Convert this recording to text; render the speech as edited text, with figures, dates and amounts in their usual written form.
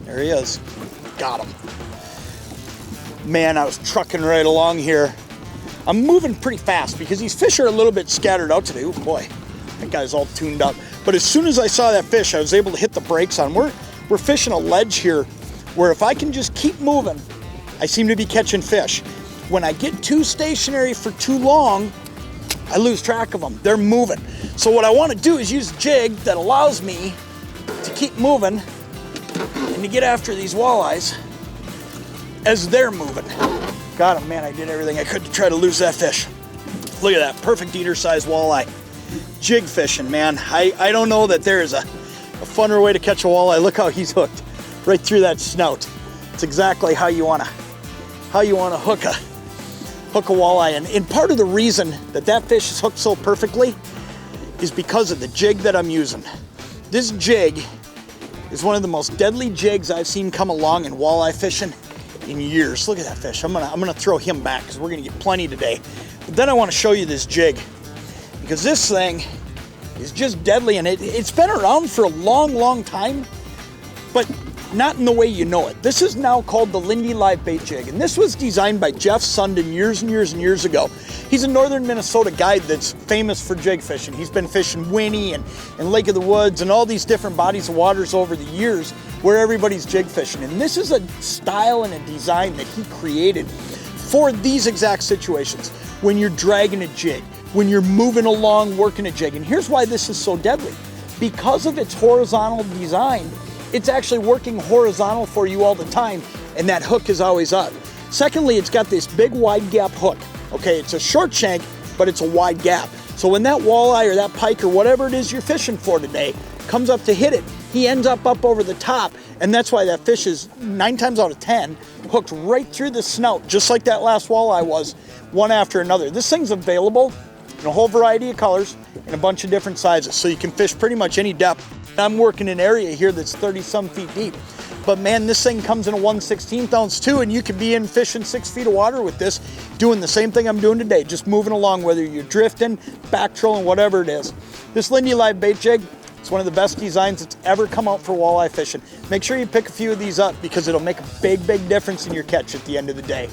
There he is. Got him. Man, I was trucking right along here. I'm moving pretty fast because these fish are a little bit scattered out today. Oh boy, that guy's all tuned up. But as soon as I saw that fish, I was able to hit the brakes on. We're fishing a ledge here where if I can just keep moving, I seem to be catching fish. When I get too stationary for too long, I lose track of them. They're moving. So what I want to do is use a jig that allows me to keep moving and to get after these walleyes as they're moving. Got him, man, I did everything I could to try to lose that fish. Look at that, perfect eater-sized walleye. Jig fishing, man. I don't know that there is a funner way to catch a walleye. Look how he's hooked right through that snout. It's exactly how you wanna hook a walleye. And part of the reason that fish is hooked so perfectly is because of the jig that I'm using. This jig is one of the most deadly jigs I've seen come along in walleye fishing in years. Look at that fish. I'm gonna throw him back because we're gonna get plenty today. But then I want to show you this jig because this thing is just deadly, and it's been around for a long time, but not in the way you know it. This is now called the Lindy Live Bait Jig, and this was designed by Jeff Sundin years and years ago. He's a northern Minnesota guide that's famous for jig fishing. He's been fishing Winnie and Lake of the Woods and all these different bodies of waters over the years where everybody's jig fishing. And this is a style and a design that he created for these exact situations. When you're dragging a jig, when you're moving along working a jig. And here's why this is so deadly. Because of its horizontal design, it's actually working horizontal for you all the time, and that hook is always up. Secondly, it's got this big wide gap hook. Okay, it's a short shank, but it's a wide gap. So when that walleye or that pike or whatever it is you're fishing for today comes up to hit it, he ends up over the top, and that's why that fish is 9 times out of 10 hooked right through the snout, just like that last walleye was, one after another. This thing's available in a whole variety of colors and a bunch of different sizes, so you can fish pretty much any depth. I'm working an area here that's 30-some feet deep, but man, this thing comes in a 1/16 ounce too, and you could be in fishing 6 feet of water with this, doing the same thing I'm doing today, just moving along, whether you're drifting, back trolling, whatever it is. This Lindy Live Bait Jig, it's one of the best designs that's ever come out for walleye fishing. Make sure you pick a few of these up because it'll make a big difference in your catch at the end of the day.